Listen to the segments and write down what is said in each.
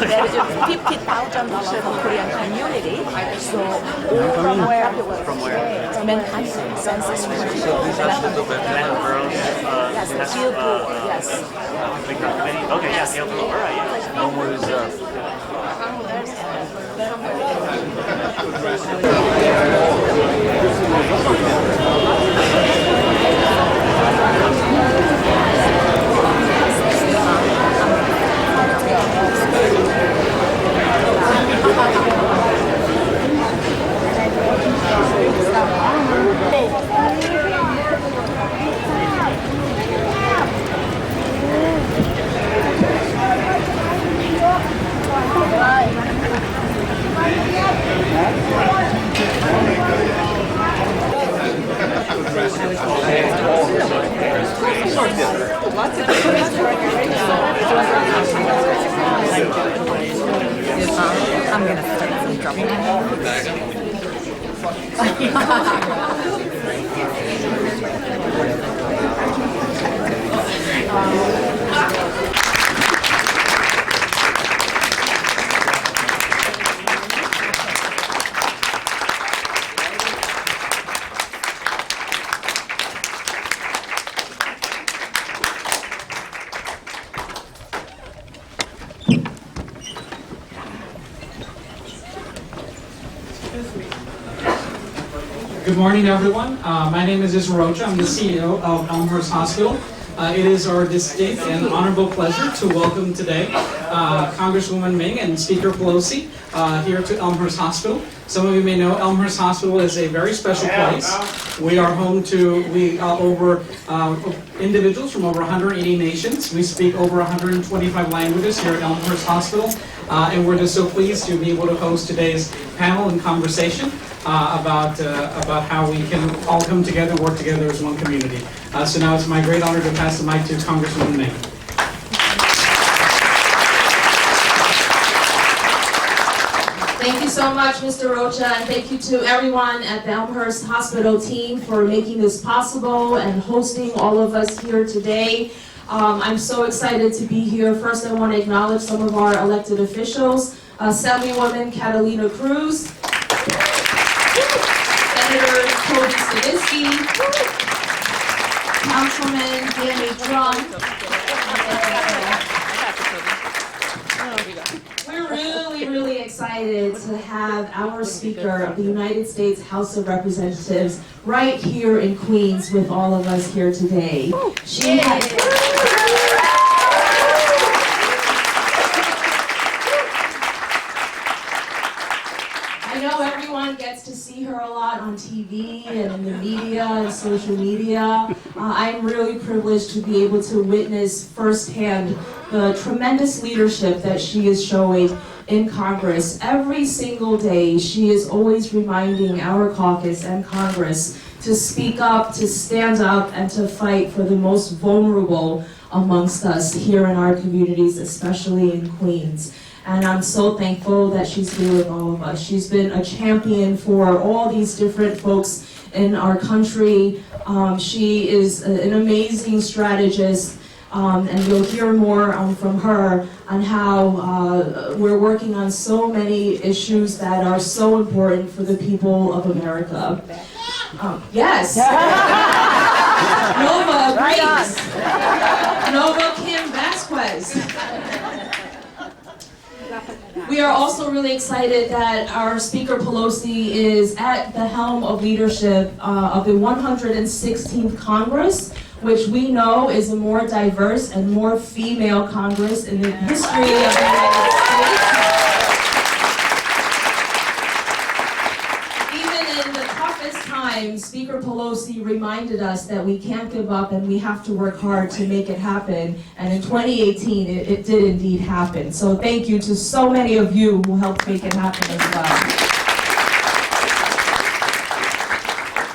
there is $50,000 for Korean community. So from where? From Meng census. So these are the Atlanta boroughs. Yes, the field board. Yes. Okay, yeah, field board. All right, yeah. Elmhurst Reserve. I'm going to start some trouble. Good morning, everyone. My name is Israel Rocha. I'm the CEO of Elmhurst Hospital. It is our distinct and honorable pleasure to welcome today Congresswoman Meng and Speaker Pelosi here to Elmhurst Hospital. Some of you may know Elmhurst Hospital is a very special place. We are home to individuals from over 180 nations. We speak over 125 languages here at Elmhurst Hospital. And we're just so pleased to be able to host today's panel and conversation about how we can all come together and work together as one community. So now it's my great honor to pass the mic to Congresswoman Meng. Thank you so much, Mr. Rocha, and thank you to everyone at the Elmhurst Hospital team for making this possible and hosting all of us here today. I'm so excited to be here. First, I want to acknowledge some of our elected officials. Assemblywoman Catalina Cruz, Senator Toby Stavisky, Councilman Danny Trump. We're really excited to have our Speaker of the United States House of Representatives right here in Queens with all of us here today. I know everyone gets to see her a lot on TV and in the media and social media. I'm really privileged to be able to witness firsthand the tremendous leadership that she is showing in Congress. Every single day, she is always reminding our caucus and Congress to speak up, to stand up, and to fight for the most vulnerable amongst us here in our communities, especially in Queens. And I'm so thankful that she's here with all of us. She's been a champion for all these different folks in our country. She is an amazing strategist, and you'll hear more from her on how we're working on so many issues that are so important for the people of America. Yes. Nova agrees. Nova Kim Vasquez. We are also really excited that our Speaker Pelosi is at the helm of leadership of the 116th Congress, which we know is a more diverse and more female Congress in the history of the United States. Even in the toughest times, Speaker Pelosi reminded us that we can't give up and we have to work hard to make it happen. And in 2018, it did indeed happen. So thank you to so many of you who helped make it happen as well.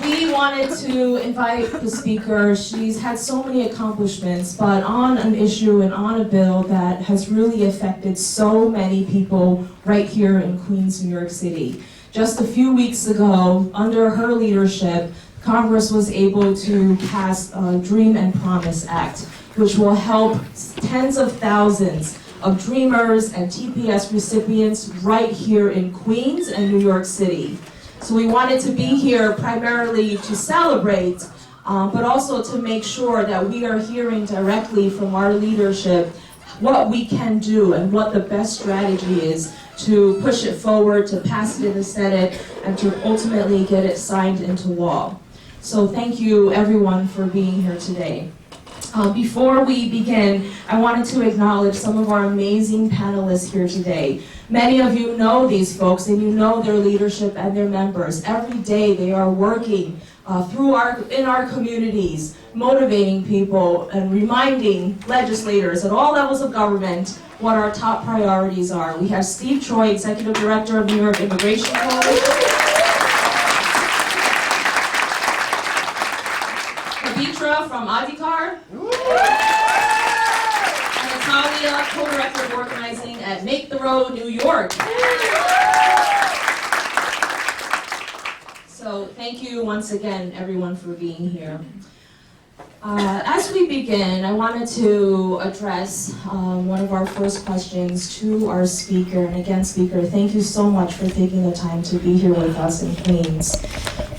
We wanted to invite the Speaker. She's had so many accomplishments, but on an issue and on a bill that has really affected so many people right here in Queens, New York City. Just a few weeks ago, under her leadership, Congress was able to pass a Dream and Promise Act, which will help tens of thousands of Dreamers and TPS recipients right here in Queens and New York City. So we wanted to be here primarily to celebrate, but also to make sure that we are hearing directly from our leadership what we can do and what the best strategy is to push it forward, to pass it in the Senate, and to ultimately get it signed into law. So thank you everyone for being here today. Before we begin, I wanted to acknowledge some of our amazing panelists here today. Many of you know these folks and you know their leadership and their members. Every day they are working in our communities, motivating people and reminding legislators at all levels of government what our top priorities are. We have Steve Troy, Executive Director of New York Immigration Coalition. Pavitra from Adhikar. And Natalia, Co-Director of Organizing at Make the Road, New York. So thank you once again, everyone, for being here. As we begin, I wanted to address one of our first questions to our speaker. And again, Speaker, thank you so much for taking the time to be here with us in Queens.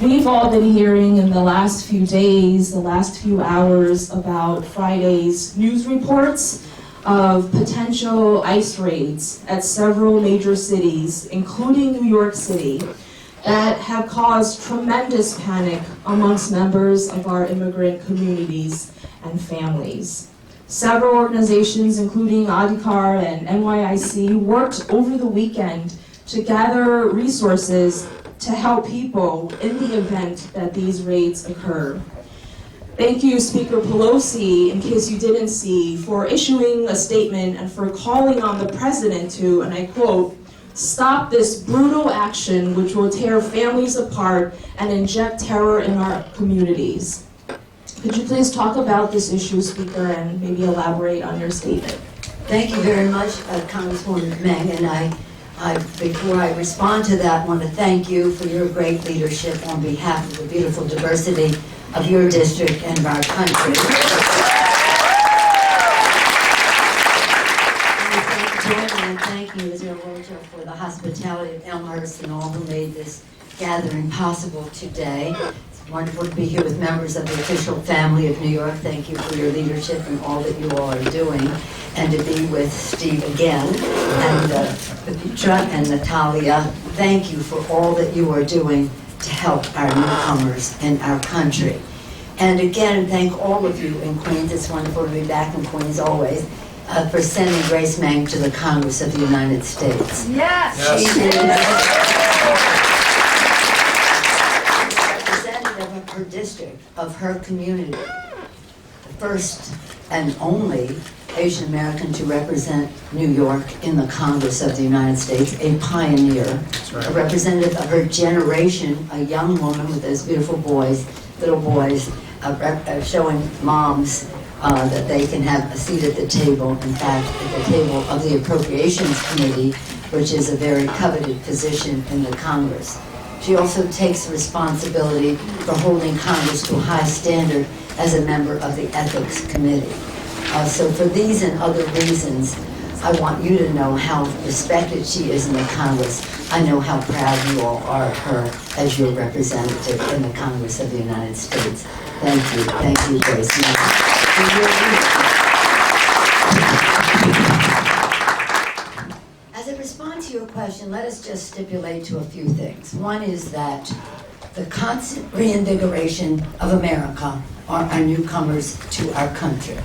We've all been hearing in the last few days, the last few hours, about Friday's news reports of potential ICE raids at several major cities, including New York City, that have caused tremendous panic amongst members of our immigrant communities and families. Several organizations, including Adhikar and NYIC, worked over the weekend to gather resources to help people in the event that these raids occur. Thank you, Speaker Pelosi, in case you didn't see, for issuing a statement and for calling on the president to, and I quote, "Stop this brutal action which will tear families apart and inject terror in our communities." Could you please talk about this issue, Speaker, and maybe elaborate on your statement? Thank you very much, Congresswoman Meng, and before I respond to that, I want to thank you for your great leadership on behalf of the beautiful diversity of your district and of our country. And thank you, Ms. Rocha, for the hospitality of Elmhurst and all who made this gathering possible today. It's wonderful to be here with members of the official family of New York. Thank you for your leadership and all that you all are doing. And to be with Steve again, and Pavitra and Natalia, thank you for all that you are doing to help our newcomers in our country. And again, thank all of you in Queens. It's wonderful to be back in Queens always. For sending Grace Meng to the Congress of the United States. Yes. She is representative of her district, of her community. The first and only Asian American to represent New York in the Congress of the United States, a pioneer, a representative of her generation, a young woman with those beautiful boys, little boys, showing moms that they can have a seat at the table, in fact, at the table of the Appropriations Committee, which is a very coveted position in the Congress. She also takes responsibility for holding Congress to a high standard as a member of the Ethics Committee. So for these and other reasons, I want you to know how respected she is in the Congress. I know how proud you all are of her as your representative in the Congress of the United States. Thank you, Grace. As a response to your question, let us just stipulate to a few things. One is that the constant reinvigoration of America are our newcomers to our country.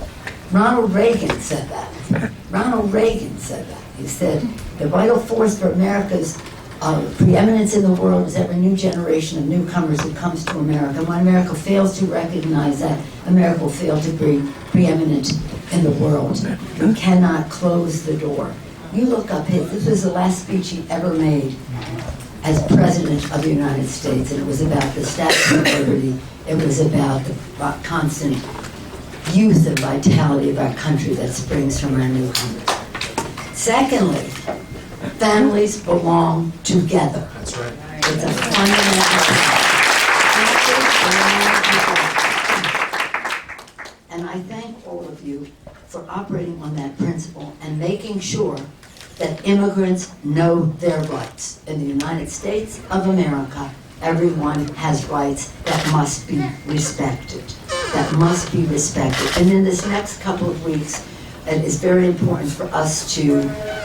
Ronald Reagan said that. Ronald Reagan said that. He said, the vital force for America's preeminence in the world is every new generation of newcomers who comes to America. When America fails to recognize that, America will fail to be preeminent in the world. We cannot close the door. You look up his, this was the last speech he ever made as President of the United States, and it was about the Statue of Liberty. It was about the constant youth and vitality of our country that springs from our newcomers. Secondly, families belong together. That's right. It's a fundamental thing. And I thank all of you for operating on that principle and making sure that immigrants know their rights. In the United States of America, everyone has rights that must be respected. That must be respected. And in this next couple of weeks, it is very important for us to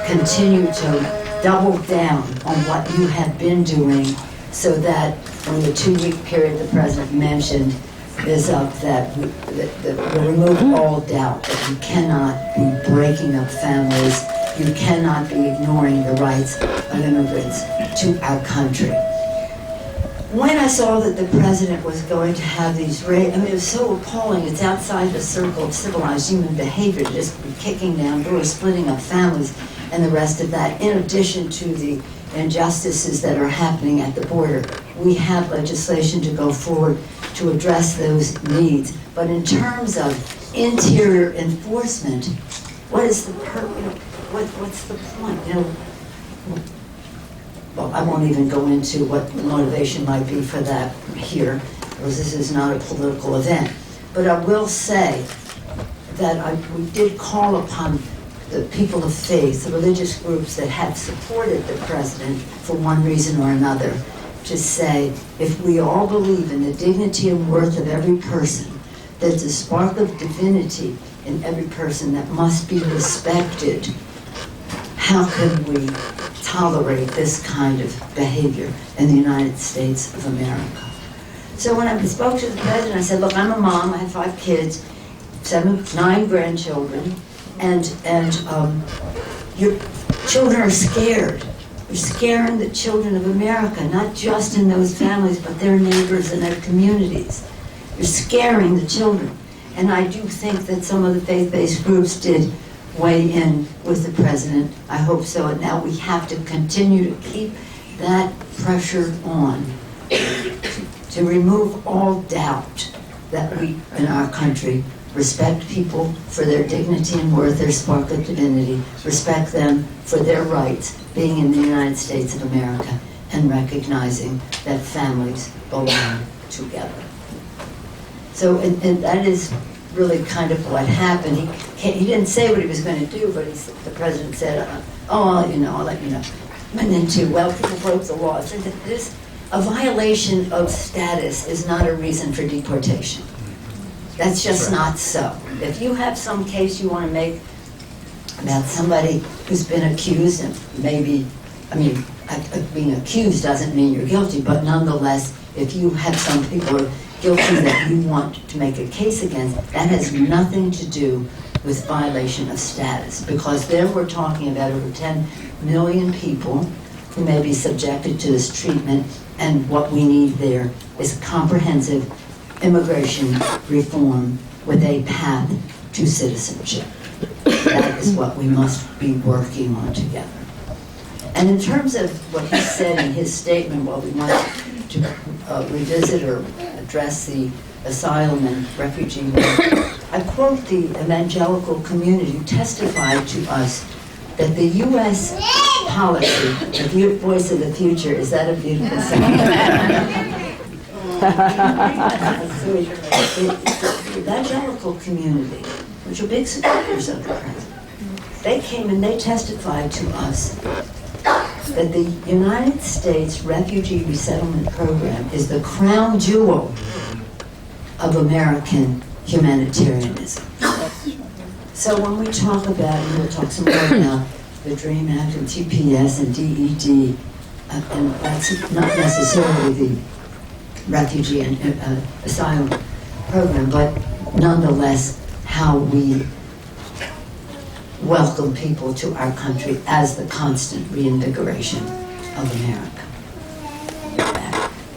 continue to double down on what you have been doing so that when the 2-week period the President mentioned is up, that we remove all doubt that you cannot be breaking up families, you cannot be ignoring the rights of immigrants to our country. When I saw that the President was going to have these it was so appalling. It's outside the circle of civilized human behavior to just be kicking down doors, splitting up families, and the rest of that, in addition to the injustices that are happening at the border. We have legislation to go forward to address those needs. But in terms of interior enforcement, what is the what's the point? Well, I won't even go into what the motivation might be for that here, because this is not a political event. But I will say that we did call upon the people of faith, the religious groups that have supported the President for one reason or another, to say, if we all believe in the dignity and worth of every person, there's a spark of divinity in every person that must be respected, how can we tolerate this kind of behavior in the United States of America? So when I spoke to the President, I said, look, I'm a mom, I have 5 kids, 9 grandchildren, and your children are scared. You're scaring the children of America, not just in those families, but their neighbors and their communities. You're scaring the children. And I do think that some of the faith-based groups did weigh in with the President. I hope so. And now we have to continue to keep that pressure on to remove all doubt that we, in our country, respect people for their dignity and worth, their spark of divinity, respect them for their rights, being in the United States of America, and recognizing that families belong together. So, and that is really kind of what happened. He didn't say what he was going to do, but the President said, I'll let you know. And then well, people broke the law. So a violation of status is not a reason for deportation. That's just not so. If you have some case you want to make about somebody who's been accused, and maybe, being accused doesn't mean you're guilty, but nonetheless, if you have some people who are guilty that you want to make a case against, that has nothing to do with violation of status, because there we're talking about over 10 million people who may be subjected to this treatment, and what we need there is comprehensive immigration reform with a path to citizenship. That is what we must be working on together. And in terms of what he said in his statement, we want to revisit or address the asylum and refugee law, I quote the evangelical community who testified to us that the U.S. policy, the voice of the future, is that a beautiful song? The evangelical community, which are big supporters of the President, they came and they testified to us that the United States Refugee Resettlement Program is the crown jewel of American humanitarianism. So when we talk about, and we'll talk some more about the DREAM Act and TPS and DED, and that's not necessarily the refugee and asylum program, but nonetheless how we welcome people to our country as the constant reinvigoration of America.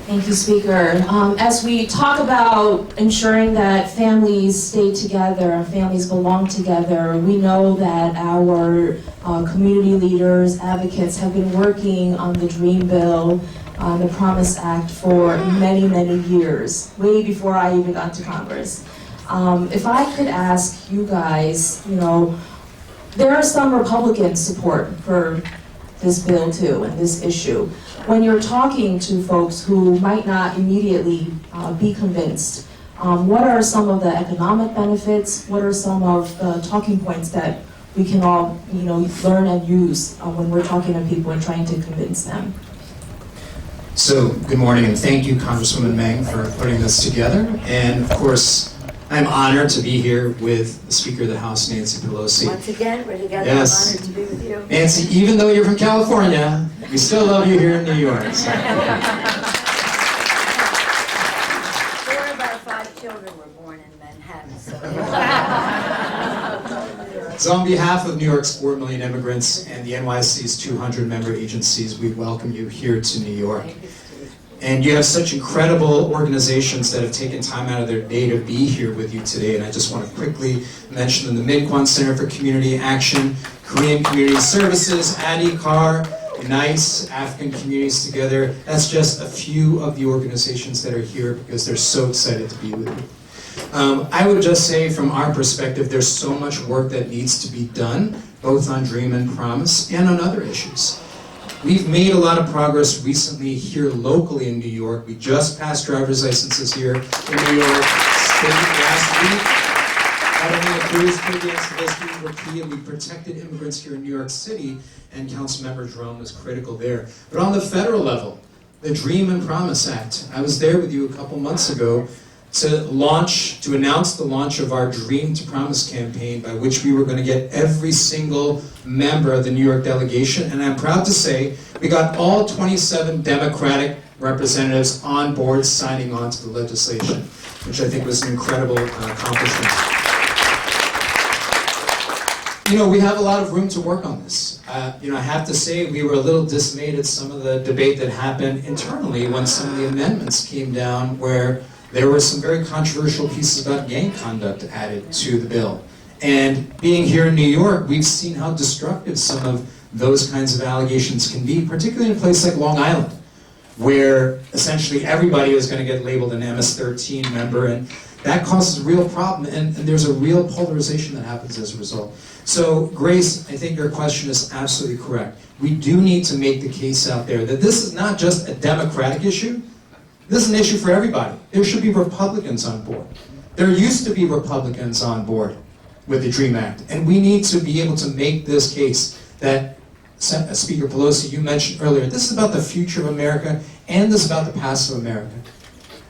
Thank you, Speaker. As we talk about ensuring that families stay together and families belong together, we know that our community leaders, advocates have been working on the DREAM Bill, the Promise Act for many, many years, way before I even got to Congress. If I could ask you guys, there are some Republican support for this bill too, and this issue. When you're talking to folks who might not immediately be convinced, What are some of the economic benefits? What are some of the talking points that we can all, learn and use when we're talking to people and trying to convince them? So, good morning, and thank you, Congresswoman Meng, for putting this together. And of course, I'm honored to be here with the Speaker of the House, Nancy Pelosi. Once again, we're together. Yes. I'm honored to be with you. Nancy, even though you're from California, we still love you here in New York. So. 4 of our 5 children were born in Manhattan, so. So on behalf of New York's 4 million immigrants and the NYC's 200 member agencies, we welcome you here to New York. And you have such incredible organizations that have taken time out of their day to be here with you today. And I just want to quickly mention the Meng Center for Community Action, Korean Community Services, ADICAR, Unites African Communities Together. That's just a few of the organizations that are here because they're so excited to be with you. I would just say from our perspective, there's so much work that needs to be done, both on Dream and Promise and on other issues. We've made a lot of progress recently here locally in New York. We just passed driver's licenses here in New York State last week. Governor Cruz put against this, we were key, and we protected immigrants here in New York City, and Councilmember Jerome was critical there. But on the federal level, the Dream and Promise Act, I was there with you a couple months ago to announce the launch of our Dream to Promise campaign, by which we were going to get every single member of the New York delegation. And I'm proud to say we got all 27 Democratic representatives on board signing on to the legislation, which I think was an incredible accomplishment. We have a lot of room to work on this. I have to say we were a little dismayed at some of the debate that happened internally when some of the amendments came down, where there were some very controversial pieces about gang conduct added to the bill. And being here in New York, we've seen how destructive some of those kinds of allegations can be, particularly in a place like Long Island, where essentially everybody is going to get labeled an MS-13 member, and that causes a real problem, and there's a real polarization that happens as a result. So, Grace, I think your question is absolutely correct. We do need to make the case out there that this is not just a Democratic issue. This is an issue for everybody. There should be Republicans on board. There used to be Republicans on board with the DREAM Act, and we need to be able to make this case that, Speaker Pelosi, you mentioned earlier, this is about the future of America, and this is about the past of America.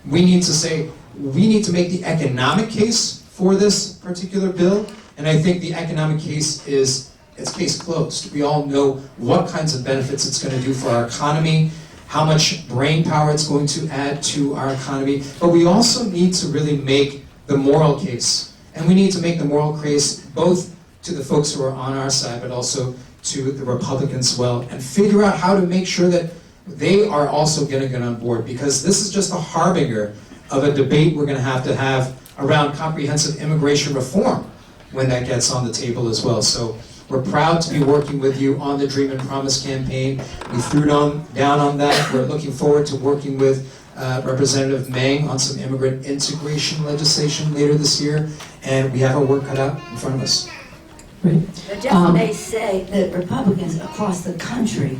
We need to say, we need to make the economic case for this particular bill, and I think the economic case is, it's case closed. We all know what kinds of benefits it's going to do for our economy, how much brain power it's going to add to our economy, but we also need to really make the moral case. And we need to make the moral case both to the folks who are on our side, but also to the Republicans as well, and figure out how to make sure that they are also going to get on board, because this is just a harbinger of a debate we're going to have around comprehensive immigration reform when that gets on the table as well. So we're proud to be working with you on the Dream and Promise campaign. We threw down on that. We're looking forward to working with Representative Meng on some immigrant integration legislation later this year, and we have our work cut out in front of us. But just may say that Republicans across the country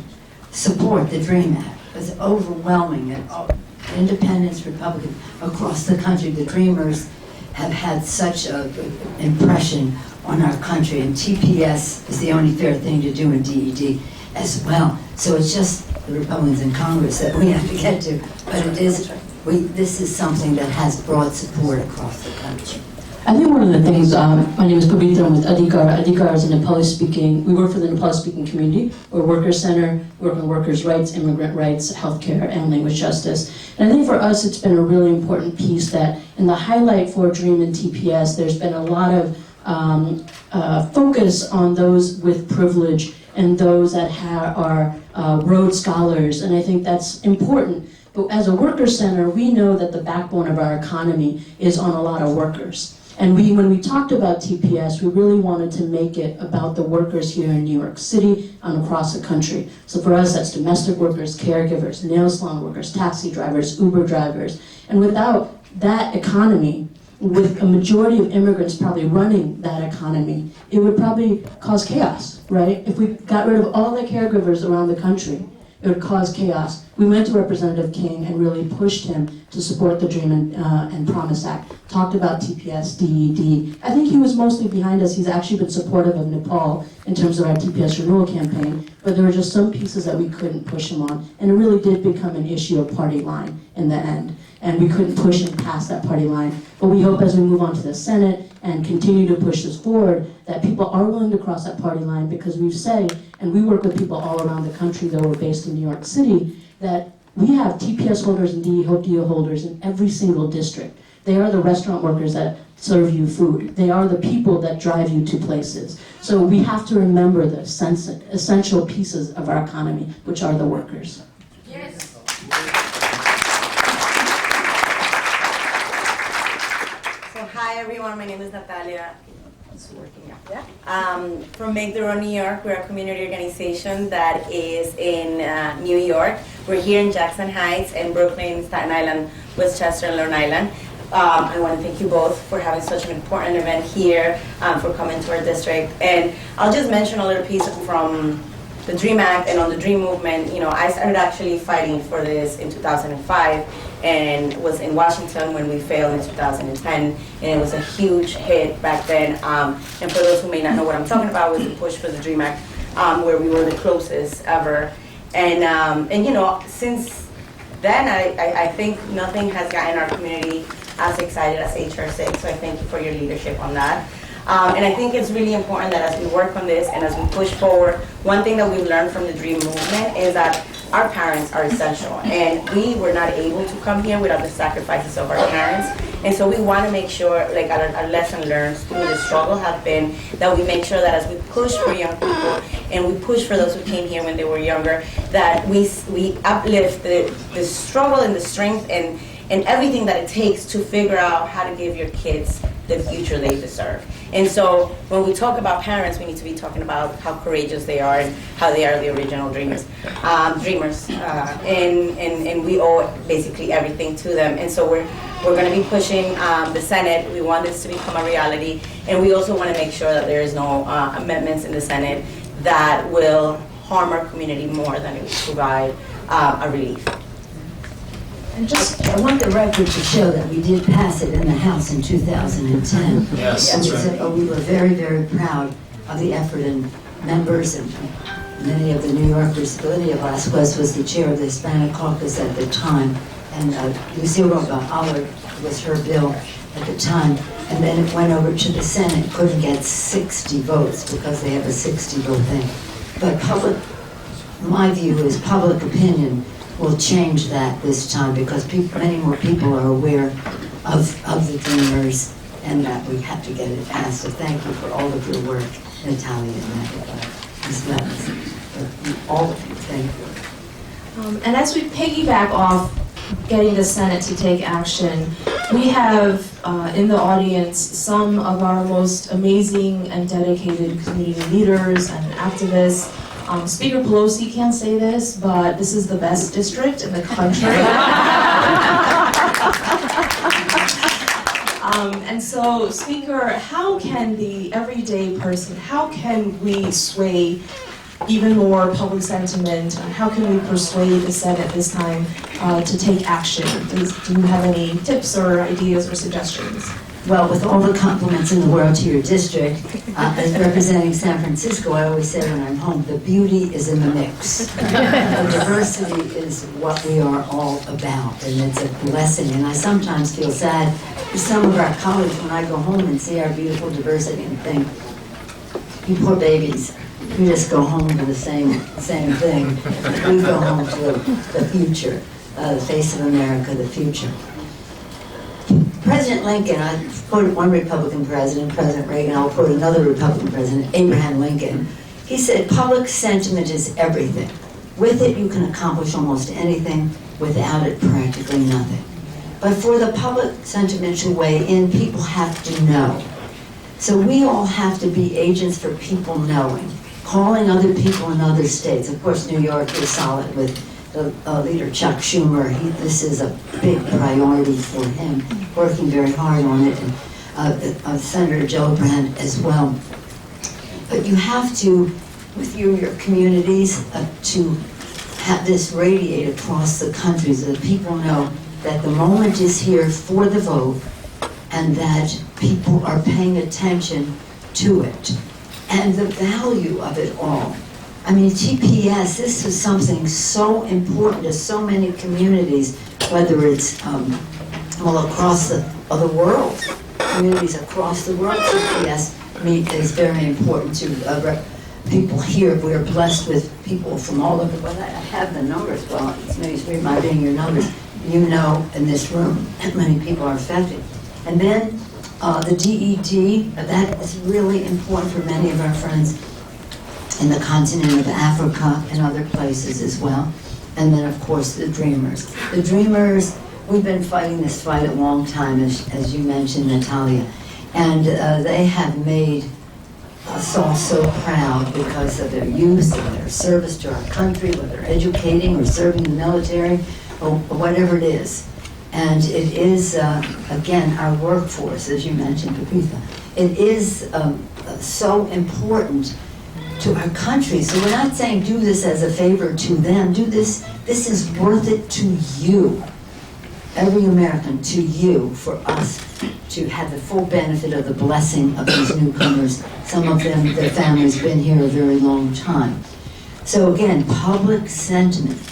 support the DREAM Act. It's overwhelming. Independents, Republicans across the country, the Dreamers have had such an impression on our country, and TPS is the only fair thing to do in DED as well. So it's just the Republicans in Congress that we have to get to, but this is something that has broad support across the country. I think one of the things, my name is Pavitra, I'm with ADICAR. ADICAR is a Nepali-speaking, we work for the Nepali-speaking community. We're a workers' center, we work on workers' rights, immigrant rights, healthcare, and language justice. And I think for us, it's been a really important piece that in the highlight for DREAM and TPS, there's been a lot of focus on those with privilege and those that are Rhodes Scholars, and I think that's important. But as a workers' center, we know that the backbone of our economy is on a lot of workers. And when we talked about TPS, we really wanted to make it about the workers here in New York City and across the country. So for us, that's domestic workers, caregivers, nail salon workers, taxi drivers, Uber drivers. And without that economy, with a majority of immigrants probably running that economy, it would probably cause chaos, right? If we got rid of all the caregivers around the country, it would cause chaos. We went to Representative King and really pushed him to support the Dream and Promise Act, talked about TPS, DED. I think he was mostly behind us. He's actually been supportive of Nepal in terms of our TPS renewal campaign, but there were just some pieces that we couldn't push him on, and it really did become an issue of party line in the end, and we couldn't push him past that party line. But we hope as we move on to the Senate and continue to push this forward, that people are willing to cross that party line, because we say, and we work with people all around the country, though we're based in New York City, that we have TPS holders and DEO holders in every single district. They are the restaurant workers that serve you food. They are the people that drive you to places. So we have to remember the essential pieces of our economy, which are the workers. Yes. So hi everyone, my name is Natalia. It's working now. Yeah. From Make the Road, New York. We're a community organization that is in New York. We're here in Jackson Heights, and Brooklyn, Staten Island, Westchester, and Long Island. I want to thank you both for having such an important event here, for coming to our district. And I'll just mention a little piece from the DREAM Act and on the DREAM movement. You know, I started actually fighting for this in 2005 and was in Washington when we failed in 2010, and it was a huge hit back then. And for those who may not know what I'm talking about, was the push for the DREAM Act, where we were the closest ever. And you know, since then, I think nothing has gotten our community as excited as HR 6, so I thank you for your leadership on that. And I think it's really important that as we work on this and as we push forward, one thing that we've learned from the DREAM movement is that our parents are essential, and we were not able to come here without the sacrifices of our parents. And so we want to make sure, like our lesson learned through the struggle have been that we make sure that as we push for young people and we push for those who came here when they were younger, that we uplift the struggle and the strength and everything that it takes to figure out how to give your kids the future they deserve. And so when we talk about parents, we need to be talking about how courageous they are and how they are the original dreamers. And we owe basically everything to them. And so we're going to be pushing the Senate. We want this to become a reality. And we also want to make sure that there is no amendments in the Senate that will harm our community more than it will provide a relief. And I want the record to show that we did pass it in the House in 2010. Yes, And that's right. we were very, very proud of the effort, and members and many of the New Yorkers. Lydia Vasquez was the chair of the Hispanic caucus at the time, and Lucille Oliver was her bill at the time. And then it went over to the Senate, couldn't get 60 votes because they have a 60-vote thing. But my view is public opinion will change that this time, because many more people are aware of the dreamers, and that we have to get it passed. So thank you for all of your work, Natalia, in that regard, as well as for all of you. Thank you. And as we piggyback off getting the Senate to take action, we have in the audience some of our most amazing and dedicated community leaders and activists. Speaker Pelosi can't say this, but this is the best district in the country. And so, Speaker, how can the everyday person, how can we sway even more public sentiment? How can we persuade the Senate this time to take action? Do you have any tips or ideas or suggestions? Well, with all the compliments in the world to your district, as representing San Francisco, I always say when I'm home, the beauty is in the mix. The diversity is what we are all about, and it's a blessing. And I sometimes feel sad for some of our colleagues when I go home and see our beautiful diversity and think, you poor babies, you just go home to the same thing. We go home to the future, the face of America, the future. President Lincoln, I quoted one Republican president, President Reagan, I'll quote another Republican president, Abraham Lincoln. He said, public sentiment is everything. With it, you can accomplish almost anything. Without it, practically nothing. But for the public sentiment to weigh in, people have to know. So we all have to be agents for people knowing, calling other people in other states. Of course, New York is solid with the leader Chuck Schumer. This is a big priority for him, working very hard on it, and Senator Gillibrand as well. But you have to, with your communities, to have this radiate across the country so that people know that the moment is here for the vote and that people are paying attention to it. And the value of it all. I mean, TPS, this is something so important to so many communities, whether it's across the world, communities across the world. TPS is very important to people here. We're blessed with people from all over. Well, I have the numbers. Well, it's maybe reminding your numbers. You know, in this room, how many people are affected. And then the DED, that is really important for many of our friends in the continent of Africa and other places as well. And then, of course, the Dreamers. The Dreamers, we've been fighting this fight a long time, as you mentioned, Natalia. And they have made us all so proud because of their youth and their service to our country, whether educating or serving in the military or whatever it is. And it is, again, our workforce, as you mentioned, Pepita. It is so important to our country. So we're not saying do this as a favor to them. Do this, this is worth it to you, every American, to you, for us to have the full benefit of the blessing of these newcomers. Some of them, their families been here a very long time. So again, public sentiment,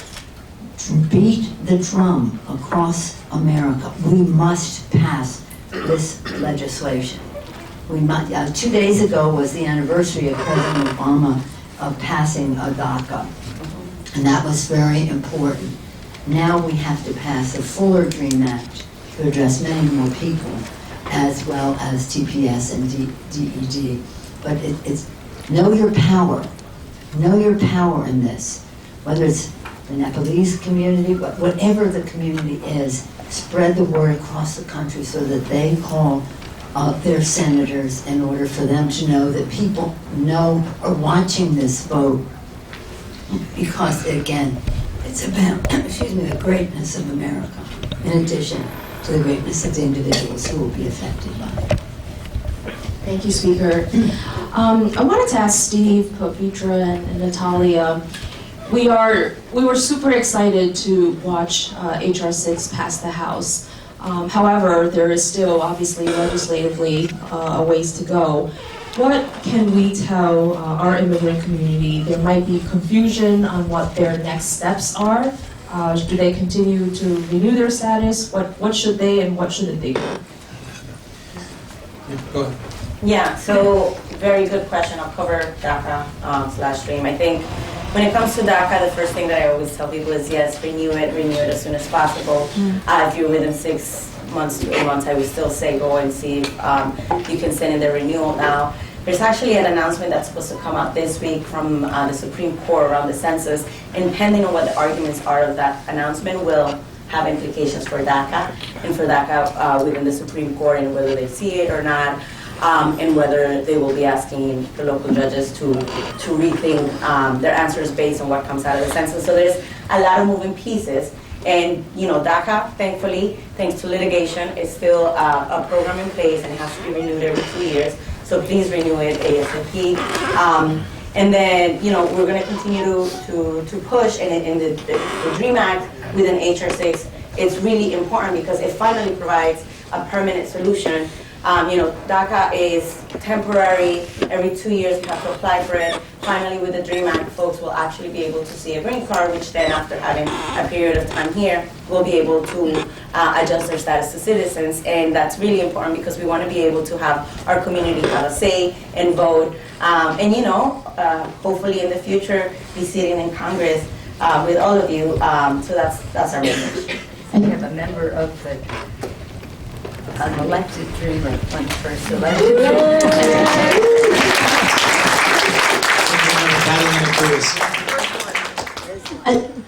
beat the drum across America. We must pass this legislation. We might, 2 days ago was the anniversary of President Obama of passing DACA, and that was very important. Now we have to pass a fuller DREAM Act to address many more people, as well as TPS and DED. But it's know your power. Know your power in this. Whether it's the Nepalese community, whatever the community is, spread the word across the country so that they call their senators in order for them to know that people know are watching this vote. Because, again, it's about, the greatness of America, in addition to the greatness of the individuals who will be affected by it. Thank you, Speaker. I wanted to ask Steve, Pavitra, and Natalia. We were super excited to watch HR 6 pass the House. However, there is still obviously legislatively a ways to go. What can we tell our immigrant community? There might be confusion on what their next steps are. Do they continue to renew their status? What should they and what shouldn't they do? Go ahead. Yeah, so very good question. I'll cover DACA / DREAM. I think when it comes to DACA, the first thing that I always tell people is yes, renew it as soon as possible. If you're within 6 months to 8 months, I would still say go and see if you can send in the renewal now. There's actually an announcement that's supposed to come out this week from the Supreme Court around the census, and depending on what the arguments are of that announcement will have implications for DACA and for DACA within the Supreme Court and whether they see it or not. And whether they will be asking the local judges to rethink their answers based on what comes out of the census. So there's a lot of moving pieces. And DACA, thankfully, thanks to litigation, is still a program in place and it has to be renewed every 2 years. So please renew it ASAP. And then, we're going to continue to push. And in the DREAM Act within HR 6, it's really important because it finally provides a permanent solution. DACA is temporary. Every 2 years you have to apply for it. Finally, with the DREAM Act, folks will actually be able to see a green card, which then, after having a period of time here, will be able to adjust their status to citizens. And that's really important because we want to be able to have our community have a say and vote. And hopefully in the future, be sitting in Congress with all of you. So that's our message. And we have a member of an elected dreamer, when first elected.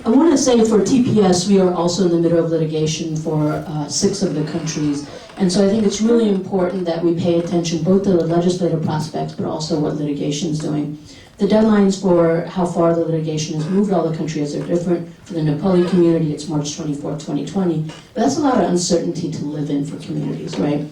I want to say for TPS, we are also in the middle of litigation for 6 of the countries. And so I think it's really important that we pay attention both to the legislative prospects, but also what litigation is doing. The deadlines for how far the litigation has moved all the countries are different. For the Nepali community, it's March 24, 2020. But that's a lot of uncertainty to live in for communities, right?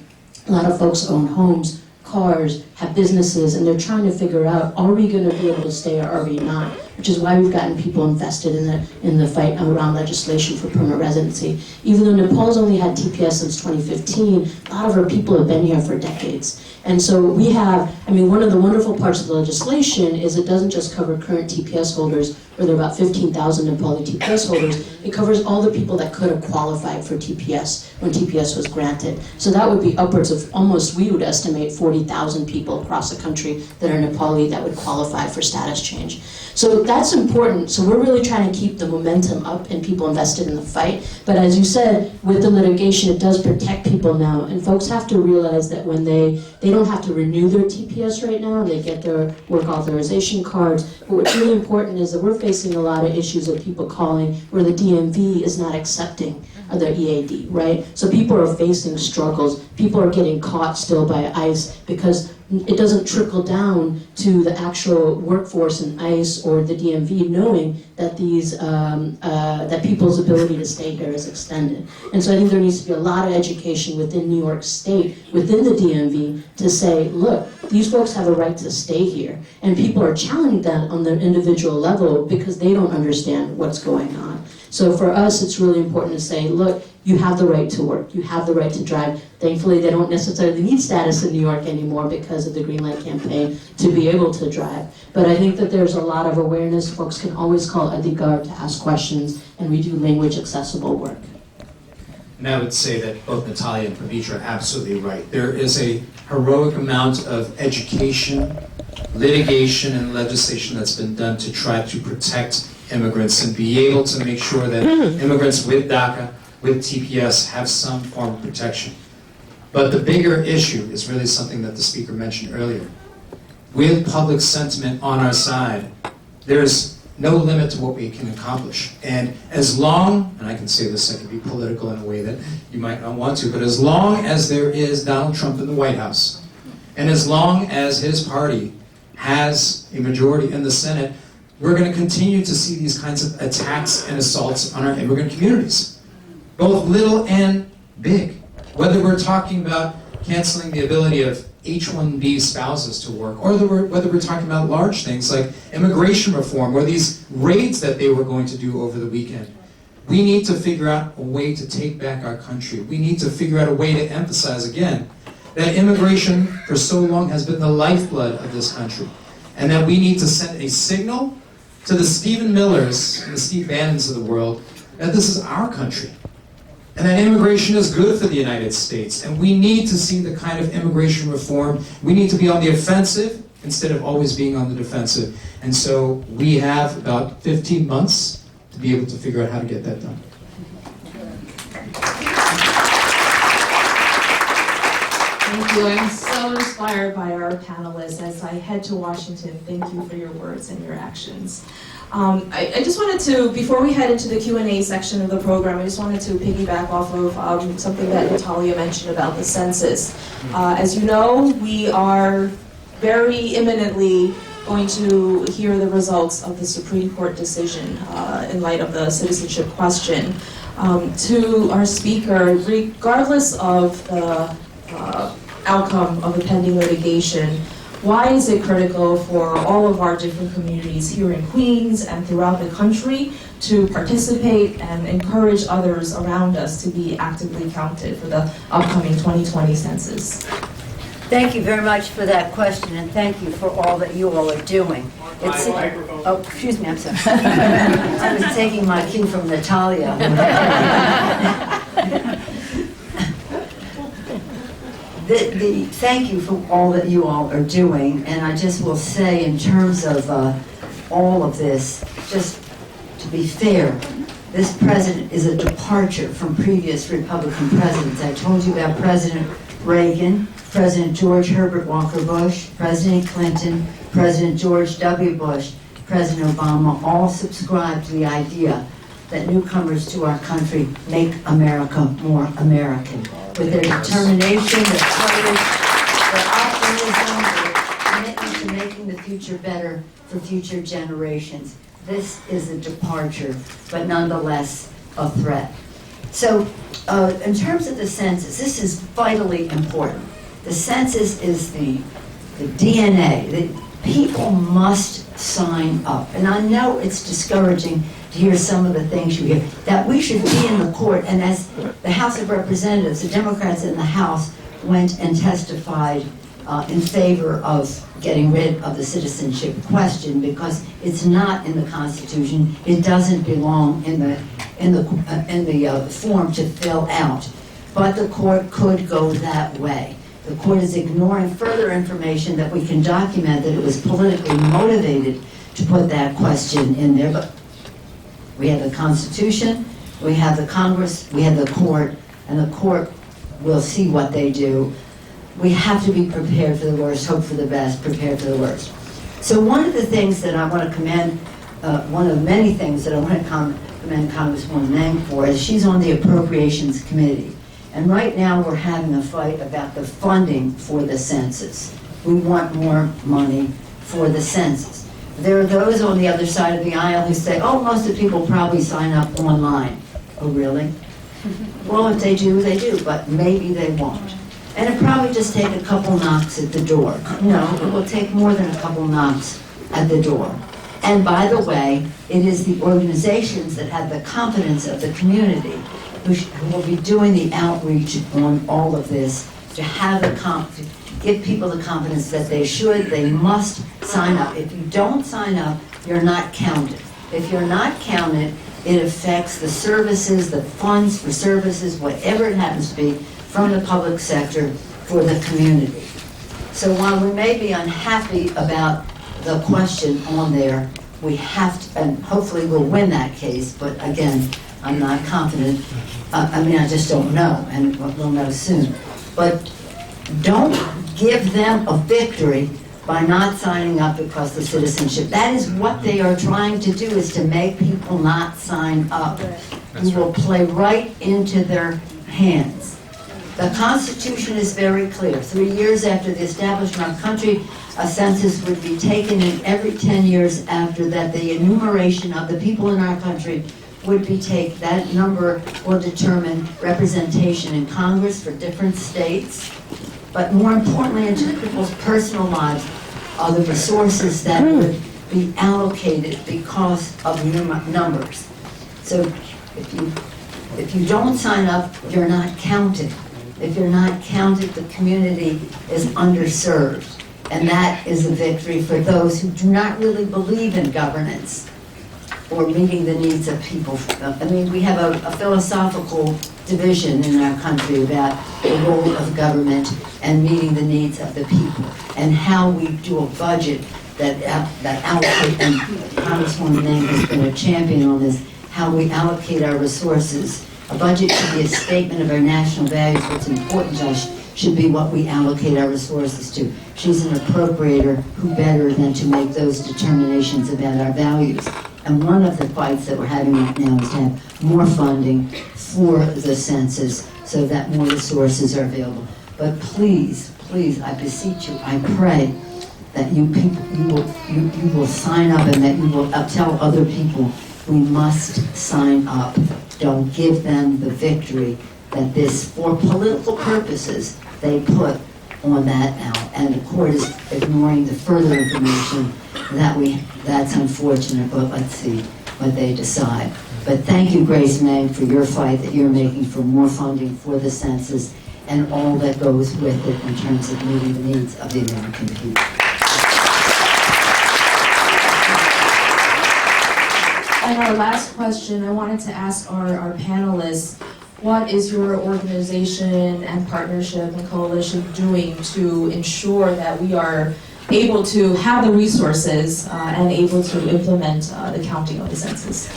A lot of folks own homes cars, have businesses, and they're trying to figure out, are we going to be able to stay or are we not? Which is why we've gotten people invested in the fight around legislation for permanent residency. Even though Nepal's only had TPS since 2015, a lot of our people have been here for decades. And so we have, I mean, one of the wonderful parts of the legislation is it doesn't just cover current TPS holders, where there are about 15,000 Nepali TPS holders. It covers all the people that could have qualified for TPS when TPS was granted. So that would be upwards of almost, we would estimate, 40,000 people across the country that are Nepali that would qualify for status change. So that's important. So we're really trying to keep the momentum up and people invested in the fight. But as you said, with the litigation, it does protect people now. And folks have to realize that when they don't have to renew their TPS right now, they get their work authorization cards. But what's really important is that we're facing a lot of issues of people calling where the DMV is not accepting their EAD, right? So people are facing struggles. People are getting caught still by ICE because it doesn't trickle down to the actual workforce in ICE or the DMV knowing that that people's ability to stay here is extended. And so I think there needs to be a lot of education within New York State, within the DMV, to say, look, these folks have a right to stay here. And people are challenging that on their individual level because they don't understand what's going on. So for us, it's really important to say, look, you have the right to work, you have the right to drive. Thankfully, they don't necessarily need status in New York anymore because of the Green Light campaign to be able to drive. But I think that there's a lot of awareness. Folks can always call Adhikar to ask questions, and we do language accessible work. And I would say that both Natalia and Pavitra are absolutely right. There is a heroic amount of education, litigation, and legislation that's been done to try to protect immigrants and be able to make sure that immigrants with DACA, with TPS, have some form of protection. But the bigger issue is really something that the speaker mentioned earlier. With public sentiment on our side, there's no limit to what we can accomplish. And as long, and I can say this, I can be political in a way that you might not want to, but as long as there is Donald Trump in the White House, and as long as his party has a majority in the Senate, we're going to continue to see these kinds of attacks and assaults on our immigrant communities, both little and big. Whether we're talking about canceling the ability of H-1B spouses to work, or whether we're talking about large things like immigration reform, or these raids that they were going to do over the weekend. We need to figure out a way to take back our country. We need to figure out a way to emphasize again that immigration for so long has been the lifeblood of this country, and that we need to send a signal to the Stephen Millers and the Steve Bannons of the world that this is our country, and that immigration is good for the United States, and we need to see the kind of immigration reform. We need to be on the offensive instead of always being on the defensive. And so we have about 15 months to be able to figure out how to get that done. Thank you. I'm so inspired by our panelists as I head to Washington. Thank you for your words and your actions. I just wanted to, before we head into the Q&A section of the program, I just wanted to piggyback off of something that Natalia mentioned about the census. As you know, we are very imminently going to hear the results of the Supreme Court decision in light of the citizenship question. To our speaker, regardless of the outcome of the pending litigation, why is it critical for all of our different communities here in Queens and throughout the country to participate and encourage others around us to be actively counted for the upcoming 2020 census? Thank you very much for that question, and thank you for all that you all are doing. Oh, excuse me, I'm sorry. I was taking my cue from Natalia. Thank you for all that you all are doing, and I just will say in terms of all of this, just to be fair, this president is a departure from previous Republican presidents. I told you about President Reagan, President George Herbert Walker Bush, President Clinton, President George W. Bush, President Obama, all subscribed to the idea that newcomers to our country make America more American. With their determination, their courage, their optimism, their commitment to making the future better for future generations. This is a departure, but nonetheless a threat. So in terms of the census, this is vitally important. The census is the DNA. The people must sign up. And I know it's discouraging to hear some of the things you hear, that we should be in the court. And as the House of Representatives, the Democrats in the House went and testified in favor of getting rid of the citizenship question because it's not in the Constitution. It doesn't belong in the form to fill out. But the court could go that way. The court is ignoring further information that we can document that it was politically motivated to put that question in there. But we have the Constitution, we have the Congress, we have the court, and the court will see what they do. We have to be prepared for the worst, hope for the best, prepared for the worst. So one of the things that I want to commend, one of many things that I want to commend Congresswoman Meng for is she's on the Appropriations Committee. And right now we're having a fight about the funding for the census. We want more money for the census. There are those on the other side of the aisle who say, oh, most of the people probably sign up online. Oh, really? Well, if they do, they do, but maybe they won't. And it probably just take a couple knocks at the door. No, it will take more than a couple knocks at the door. And by the way, it is the organizations that have the confidence of the community who will be doing the outreach on all of this to have to give people the confidence that they must sign up. If you don't sign up, you're not counted. If you're not counted, it affects the services, the funds for services, whatever it happens to be, from the public sector for the community. So while we may be unhappy about the question on there, we have to, and hopefully we'll win that case, but again, I'm not confident. I just don't know, and we'll know soon. But don't give them a victory by not signing up because the citizenship. That is what they are trying to do, is to make people not sign up. You will play right into their hands. The Constitution is very clear. 3 years after the establishment of our country, a census would be taken, and every 10 years after that, the enumeration of the people in our country would be taken. That number will determine representation in Congress for different states, but more importantly, into people's personal lives, are the resources that would be allocated because of numbers. So if you don't sign up, you're not counted. If you're not counted, the community is underserved. And that is a victory for those who do not really believe in governance or meeting the needs of people. I mean, we have a philosophical division in our country about the role of government and meeting the needs of the people, and how we do a budget that allocate, and Congresswoman Meng has been a champion on this, how we allocate our resources. A budget should be a statement of our national values. What's important to us should be what we allocate our resources to. She's an appropriator. Who better than to make those determinations about our values? And one of the fights that we're having right now is to have more funding for the census so that more resources are available. But please, please, I beseech you, I pray that you will sign up, and that you will tell other people we must sign up. Don't give them the victory that this, for political purposes, they put on that out. And the court is ignoring the further information that's unfortunate, but let's see what they decide. But thank you, Grace Meng, for your fight that you're making for more funding for the census and all that goes with it in terms of meeting the needs of the American people. And our last question, I wanted to ask our panelists, what is your organization and partnership and coalition doing to ensure that we are able to have the resources and able to implement the counting of the census?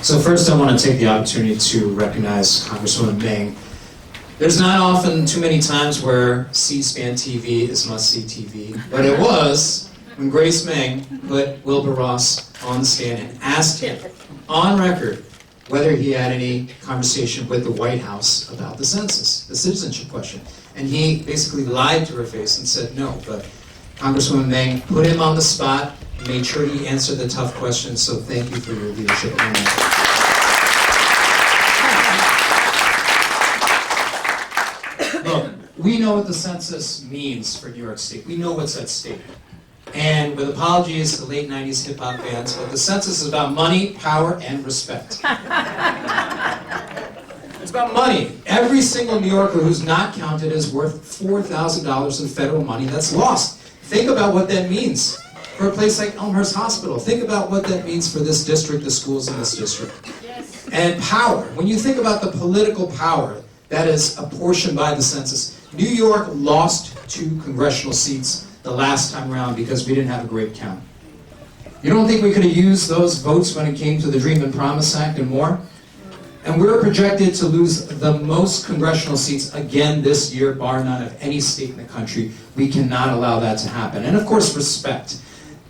So first I want to take the opportunity to recognize Congresswoman Meng. There's not often too many times where C-SPAN TV is must-see TV, but it was when Grace Meng put Wilbur Ross on the stand and asked him, on record, whether he had any conversation with the White House about the census, the citizenship question. And he basically lied to her face and said no, but Congresswoman Meng put him on the spot, made sure he answered the tough questions, so thank you for your leadership on that. Look, we know what the census means for New York State. We know what's at stake. And with apologies to late 90s hip-hop fans, but the census is about money, power, and respect. It's about money. Every single New Yorker who's not counted is worth $4,000 in federal money that's lost. Think about what that means for a place like Elmhurst Hospital. Think about what that means for this district, the schools in this district. Yes. And power. When you think about the political power that is apportioned by the census, New York lost 2 congressional seats the last time around because we didn't have a great count. You don't think we could have used those votes when it came to the Dream and Promise Act and more? And we're projected to lose the most congressional seats again this year, bar none, of any state in the country. We cannot allow that to happen. And of course, respect.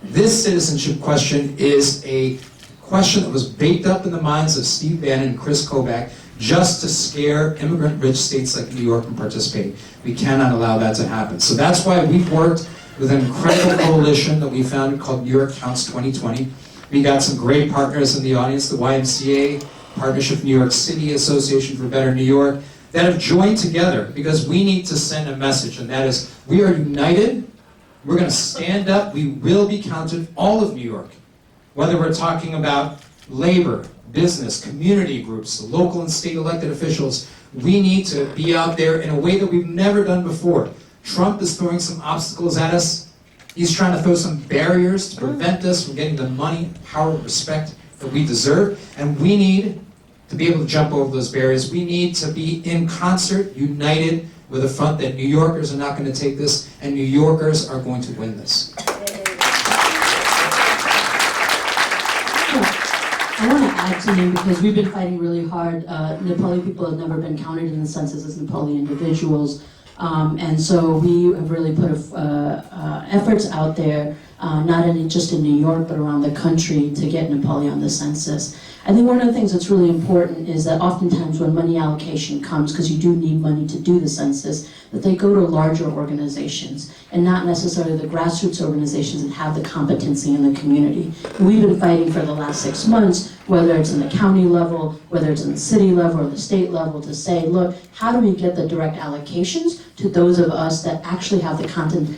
This citizenship question is a question that was baked up in the minds of Steve Bannon and Chris Kobach just to scare immigrant-rich states like New York from participating. We cannot allow that to happen. So that's why we've worked with an incredible coalition that we founded called New York Counts 2020. We got some great partners in the audience, the YMCA, Partnership New York City, Association for Better New York, that have joined together because we need to send a message, and that is, we are united, we're going to stand up, we will be counted, all of New York. Whether we're talking about labor, business, community groups, local and state elected officials, we need to be out there in a way that we've never done before. Trump is throwing some obstacles at us. He's trying to throw some barriers to prevent us from getting the money, power, and respect that we deserve. And we need to be able to jump over those barriers. We need to be in concert, united, with a front that New Yorkers are not going to take this, and New Yorkers are going to win this. I want to add something because we've been fighting really hard. Nepali people have never been counted in the census as Nepali individuals. And so we have really put efforts out there, not just in New York, but around the country to get Nepali on the census. I think one of the things that's really important is that oftentimes when money allocation comes, because you do need money to do the census, that they go to larger organizations and not necessarily the grassroots organizations that have the competency in the community. And we've been fighting for the last 6 months, whether it's in the county level, whether it's in the city level or the state level, to say, look, how do we get the direct allocations to those of us that actually have the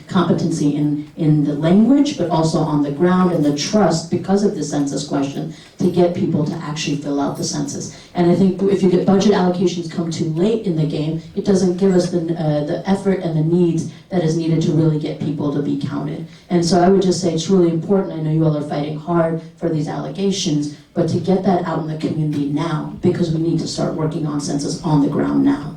competency in the language, but also on the ground and the trust because of the census question to get people to actually fill out the census. And I think if you get budget allocations come too late in the game, it doesn't give us the effort and the needs that is needed to really get people to be counted. And so I would just say it's really important. I know you all are fighting hard for these allegations, but to get that out in the community now, because we need to start working on census on the ground now.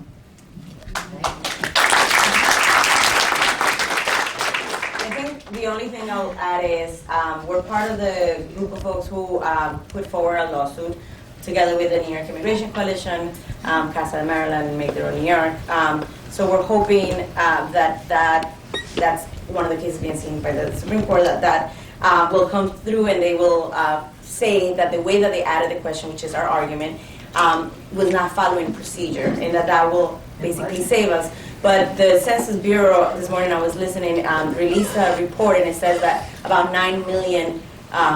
The only thing I'll add is we're part of the group of folks who put forward a lawsuit together with the New York Immigration Coalition, Casa de Maryland, and Make Their Own New York. So we're hoping that's one of the cases being seen by the Supreme Court that will come through, and they will say that the way that they added the question, which is our argument, was not following procedure, and that will basically save us. But the Census Bureau, this morning I was listening, released a report, and it says that about 9 million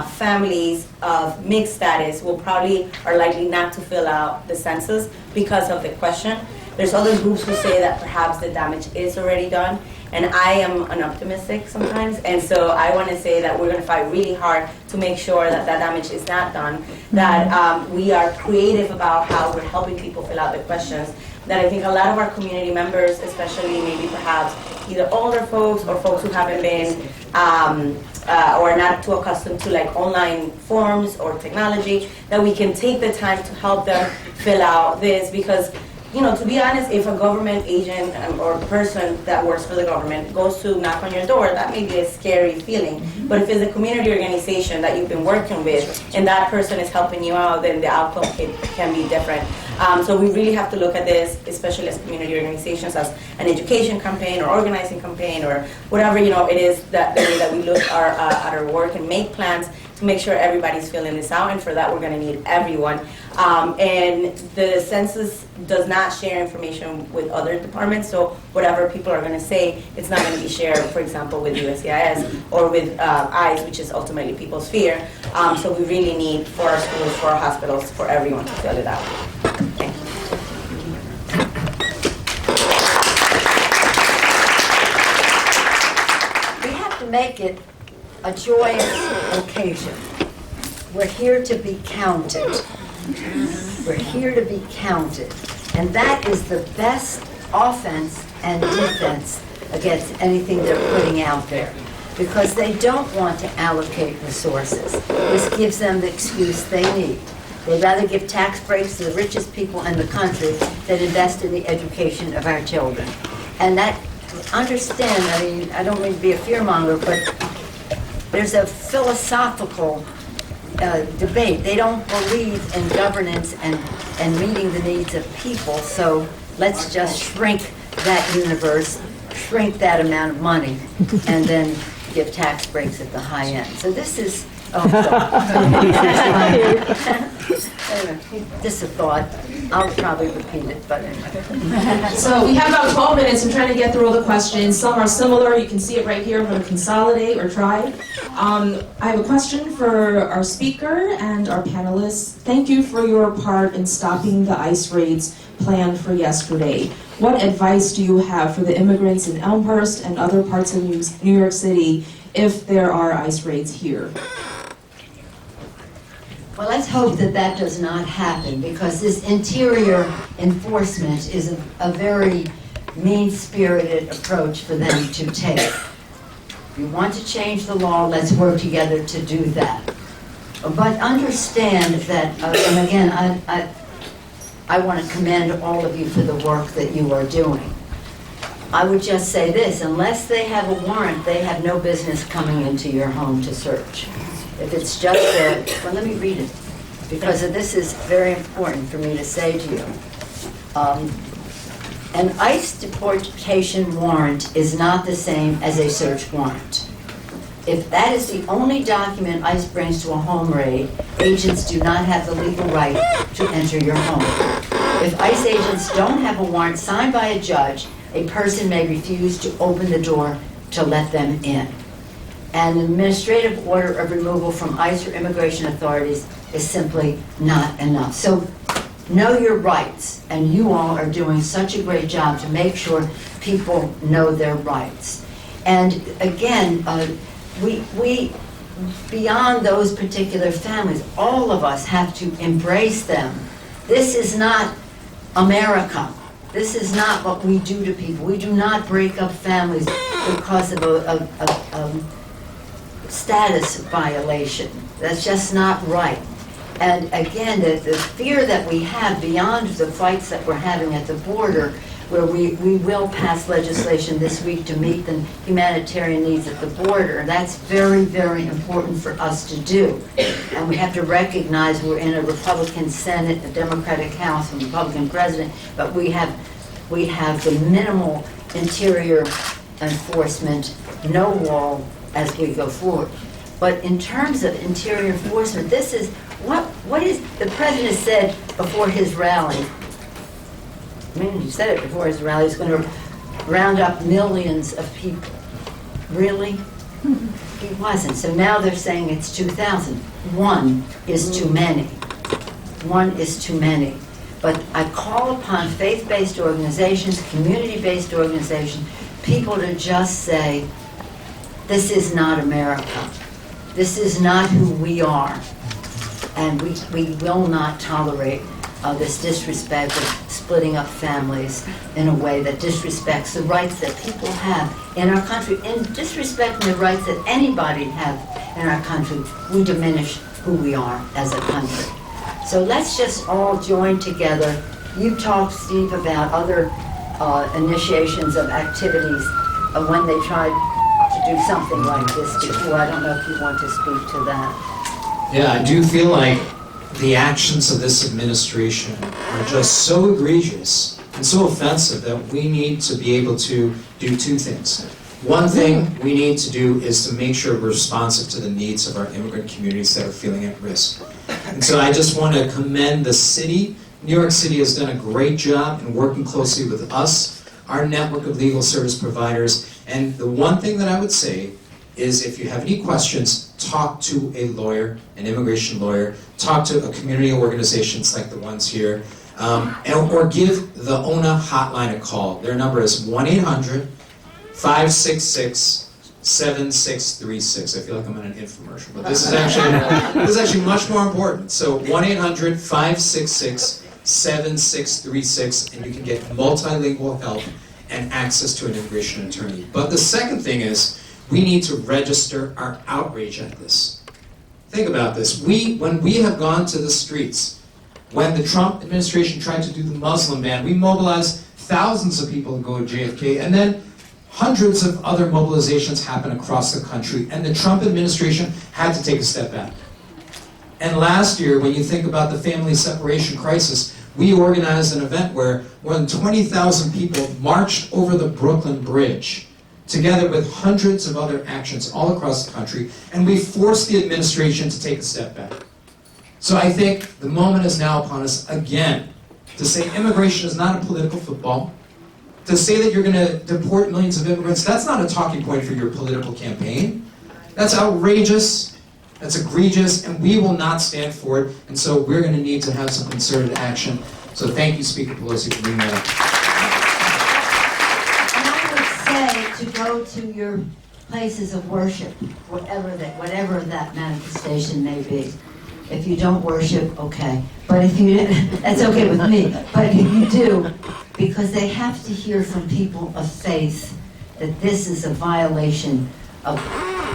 families of mixed status are likely not to fill out the census because of the question. There's other groups who say that perhaps the damage is already done, and I am an optimistic sometimes, and so I want to say that we're going to fight really hard to make sure that that damage is not done, that we are creative about how we're helping people fill out the questions, that I think a lot of our community members, especially maybe perhaps either older folks or folks who haven't been or not too accustomed to like online forms or technology, that we can take the time to help them fill out this, because to be honest, if a government agent or person that works for the government goes to knock on your door, that may be a scary feeling. But if it's a community organization that you've been working with and that person is helping you out, then the outcome can be different. So we really have to look at this, especially as community organizations, as an education campaign or organizing campaign or whatever it is, that the way that we look at our work and make plans to make sure everybody's filling this out, and for that we're going to need everyone. And the census does not share information with other departments, so whatever people are going to say, it's not going to be shared, for example, with USCIS or with ICE, which is ultimately people's fear. So we really need, for our schools, for our hospitals, for everyone to fill it out. Thank you. make it a joyous occasion. We're here to be counted. We're here to be counted. And that is the best offense and defense against anything they're putting out there. Because they don't want to allocate resources. This gives them the excuse they need. They'd rather give tax breaks to the richest people in the country than invest in the education of our children. And that, understand, I mean, I don't mean to be a fearmonger, but there's a philosophical debate. They don't believe in governance and meeting the needs of people, so let's just shrink that universe, shrink that amount of money, and then give tax breaks at the high end. So this is, just a thought. I'll probably repeat it, but anyway. So we have about 12 minutes. I'm trying to get through all the questions. Some are similar. You can see it right here. I'm going to consolidate or try. I have a question for our speaker and our panelists. Thank you for your part in stopping the ICE raids planned for yesterday. What advice do you have for the immigrants in Elmhurst and other parts of New York City if there are ICE raids here? Well, let's hope that that does not happen, because this interior enforcement is a very mean-spirited approach for them to take. If you want to change the law, let's work together to do that. But understand that, and again, I want to commend all of you for the work that you are doing. I would just say this: unless they have a warrant, they have no business coming into your home to search. If it's just well, let me read it, because this is very important for me to say to you. An ICE deportation warrant is not the same as a search warrant. If that is the only document ICE brings to a home raid, agents do not have the legal right to enter your home. If ICE agents don't have a warrant signed by a judge, a person may refuse to open the door to let them in. An administrative order of removal from ICE or immigration authorities is simply not enough. So know your rights, and you all are doing such a great job to make sure people know their rights. And again, we beyond those particular families, all of us have to embrace them. This is not America. This is not what we do to people. We do not break up families because of a status violation. That's just not right. And again, the fear that we have beyond the fights that we're having at the border, where we will pass legislation this week to meet the humanitarian needs at the border. That's very, very important for us to do. And we have to recognize we're in a Republican Senate, a Democratic House, and a Republican President, but we have the minimal interior enforcement, no wall, as we go forward. But in terms of interior enforcement, this is what is the president said before his rally. I mean, he said it before his rally. He's going to round up millions of people. Really? He wasn't. So now they're saying it's 2,000. One is too many. One is too many. But I call upon faith-based organizations, community-based organizations, people to just say, this is not America. This is not who we are. And we will not tolerate this disrespect of splitting up families in a way that disrespects the rights that people have in our country. In disrespecting the rights that anybody have in our country, we diminish who we are as a country. So let's just all join together. You talked, Steve, about other initiations of activities when they tried to do something like this before. I don't know if you want to speak to that. Yeah, I do feel like the actions of this administration are just so egregious and so offensive that we need to be able to do two things. One thing we need to do is to make sure we're responsive to the needs of our immigrant communities that are feeling at risk. And so I just want to commend the city. New York City has done a great job in working closely with us, our network of legal service providers. And the one thing that I would say is, if you have any questions, talk to a lawyer, an immigration lawyer, talk to a community organizations like the ones here, or give the ONA hotline a call. Their number is 1-800-566-6666. 7636. I feel like I'm in an infomercial, but this is actually much more important. So 1-800-566-7636, and you can get multilingual help and access to an immigration attorney. But the second thing is, we need to register our outrage at this. Think about this. When we have gone to the streets, when the Trump administration tried to do the Muslim ban, we mobilized thousands of people to go to JFK, and then hundreds of other mobilizations happen across the country, and the Trump administration had to take a step back. And last year, when you think about the family separation crisis, we organized an event where more than 20,000 people marched over the Brooklyn Bridge, together with hundreds of other actions all across the country, and we forced the administration to take a step back. So I think the moment is now upon us again to say immigration is not a political football. To say that you're going to deport millions of immigrants, that's not a talking point for your political campaign. That's outrageous, that's egregious, and we will not stand for it. And so we're going to need to have some concerted action. So thank you, Speaker Pelosi, for bringing that up. And I would say to go to your places of worship, whatever that manifestation may be. If you don't worship, okay. But if you, that's okay with me. But if you do, because they have to hear from people of faith that this is a violation of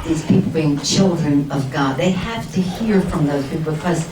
these people being children of God. They have to hear from those people because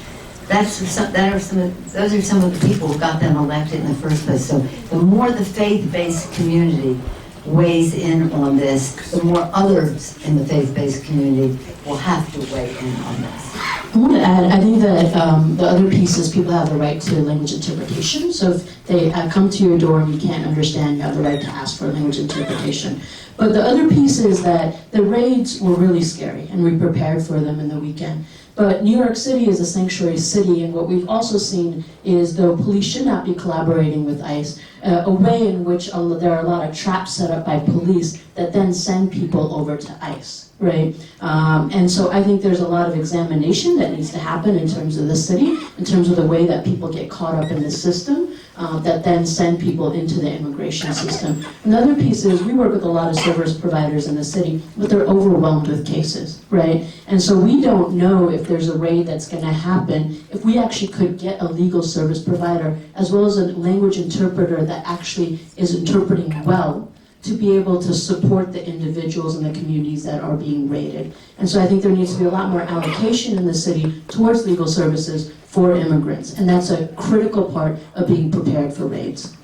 those are some of the people who got them elected in the first place. So the more the faith-based community weighs in on this, the more others in the faith-based community will have to weigh in on this. I want to add, I think that the other piece is people have the right to language interpretation. So if they come to your door and you can't understand, you have the right to ask for language interpretation. But the other piece is that the raids were really scary, and we prepared for them in the weekend. But New York City is a sanctuary city, and what we've also seen is, though police should not be collaborating with ICE, a way in which there are a lot of traps set up by police that then send people over to ICE. Right, and so I think there's a lot of examination that needs to happen in terms of the city, in terms of the way that people get caught up in the system, that then send people into the immigration system. Another piece is we work with a lot of service providers in the city, but they're overwhelmed with cases, right? And so we don't know if there's a raid that's going to happen if we actually could get a legal service provider as well as a language interpreter that actually is interpreting well, to be able to support the individuals and the communities that are being raided. And so I think there needs to be a lot more allocation in the city towards legal services for immigrants. And that's a critical part of being prepared for raids.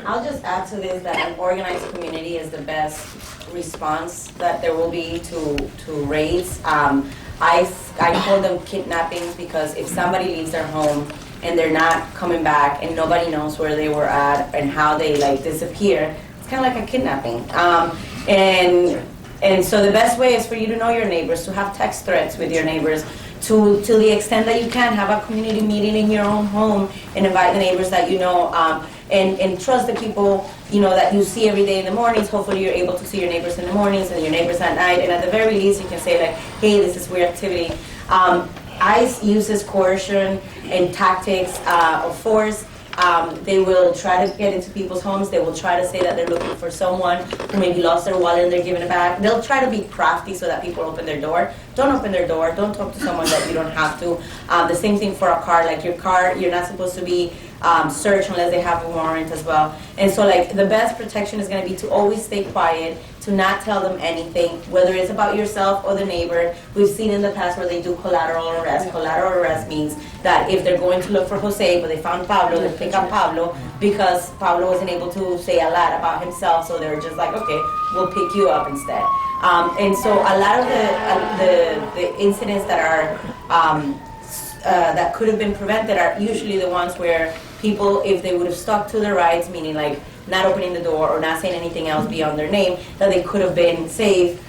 I'll just add to this that an organized community is the best response that there will be to raids. I call them kidnappings because if somebody leaves their home and they're not coming back and nobody knows where they were at and how they disappear, kind of like a kidnapping. And so the best way is for you to know your neighbors, to have text threads with your neighbors, to the extent that you can have a community meeting in your own home and invite the neighbors that you know, and trust the people that you see every day in the mornings. Hopefully you're able to see your neighbors in the mornings and your neighbors at night, and at the very least you can say hey, this is weird activity. ICE uses coercion and tactics of force. They will try to get into people's homes. They will try to say that they're looking for someone who maybe lost their wallet and they're giving it back. They'll try to be crafty so that people open their door. Don't open their door. Don't talk to someone that you don't have to. The same thing for a car. Your car, you're not supposed to be searched unless they have a warrant as well. And so the best protection is going to be to always stay quiet, to not tell them anything, whether it's about yourself or the neighbor. We've seen in the past where they do collateral arrest. Collateral arrest means that if they're going to look for Jose, but they found Pablo, they pick up Pablo because Pablo wasn't able to say a lot about himself, so they're just okay, we'll pick you up instead. And so a lot of the incidents that are that could have been prevented are usually the ones where people, if they would have stuck to their rights, meaning not opening the door or not saying anything else beyond their name, that they could have been safe,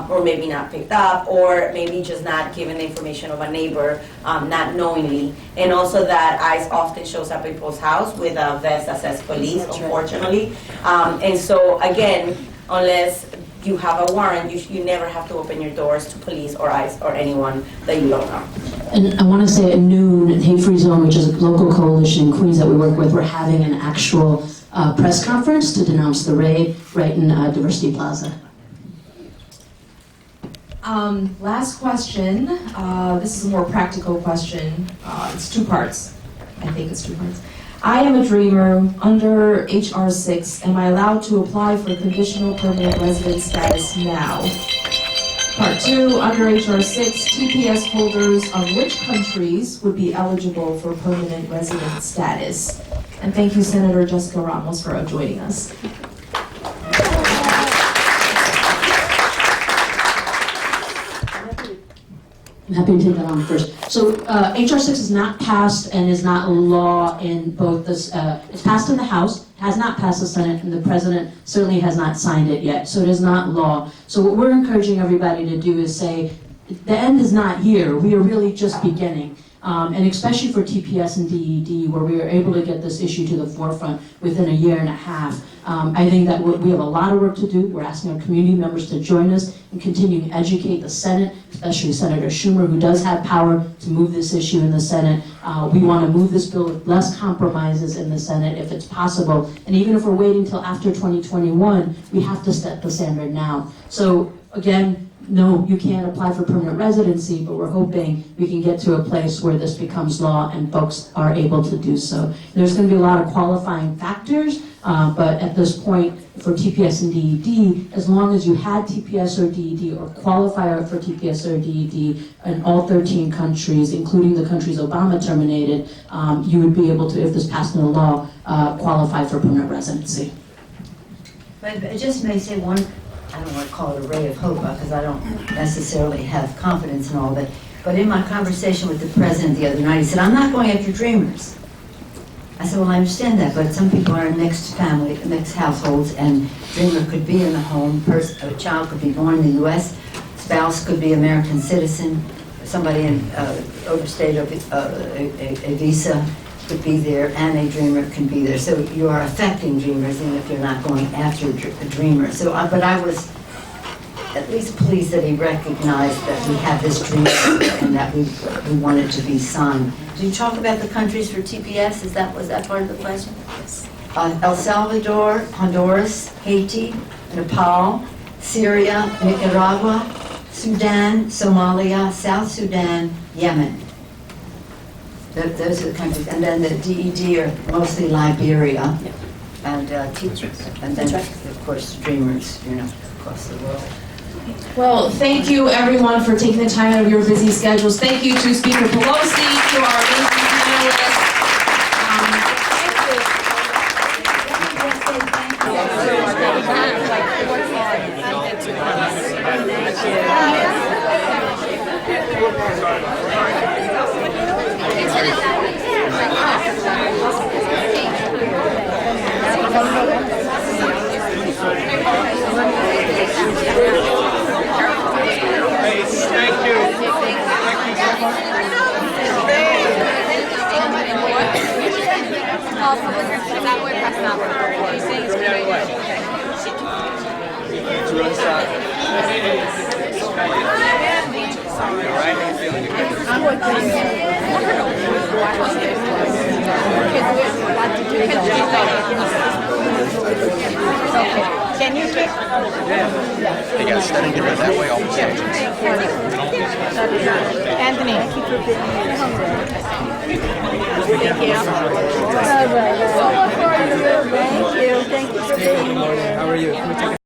or maybe not picked up, or maybe just not given the information of a neighbor, not knowingly. And also that ICE often shows up at people's house with a vest that says police, unfortunately. And so again, unless you have a warrant, you never have to open your doors to police or ICE or anyone that you don't know. And I want to say at noon, at Hate Free Zone, which is a local coalition in Queens that we work with, we're having an actual press conference to denounce the raid right in Diversity Plaza. Last question. This is a more practical question. It's two parts. I think it's two parts. I am a dreamer under HR 6. Am I allowed to apply for conditional permanent resident status now? Part 2, under HR 6, TPS holders of which countries would be eligible for permanent resident status? And thank you, Senator Jessica Ramos, for joining us. I'm happy to take that on first. So HR 6 is not passed and is not law in both this, it's passed in the House, has not passed the Senate, and the President certainly has not signed it yet. So it is not law. So what we're encouraging everybody to do is say, the end is not here. We are really just beginning. And especially for TPS and DED, where we were able to get this issue to the forefront within a year and a half. I think that we have a lot of work to do. We're asking our community members to join us and continue to educate the Senate, especially Senator Schumer, who does have power to move this issue in the Senate. We want to move this bill with less compromises in the Senate if it's possible. And even if we're waiting till after 2021, we have to set the standard now. So again, no, you can't apply for permanent residency, but we're hoping we can get to a place where this becomes law and folks are able to do so. There's going to be a lot of qualifying factors, but at this point, for TPS and DED, as long as you had TPS or DED or qualify for TPS or DED in all 13 countries, including the countries Obama terminated, you would be able to, if this passed into law, qualify for permanent residency. But I just may say one, I don't want to call it a ray of hope because I don't necessarily have confidence in all of it. But in my conversation with the president the other night, he said, I'm not going after dreamers. I said, well, I understand that, but some people are in mixed family, mixed households, and dreamer could be in the home, a child could be born in the U.S., spouse could be American citizen, somebody in overstayed a visa could be there, and a dreamer can be there. So you are affecting dreamers even if you're not going after a dreamer. So, but I was at least pleased that he recognized that we have this dream and that we want it to be signed. Did you talk about the countries for TPS? Was that part of the question? Yes. El Salvador, Honduras, Haiti, Nepal, Syria, Nicaragua, Sudan, Somalia, South Sudan, Yemen. Those are the countries, and then the DED are mostly Liberia, and then of course dreamers, across the world. Well, thank you everyone for taking the time out of your busy schedules. Thank you to Speaker Pelosi, to our amazing panelists. Can you take? They got to study it that way all the time. Anthony. Thank you. Thank you for being here. How are you?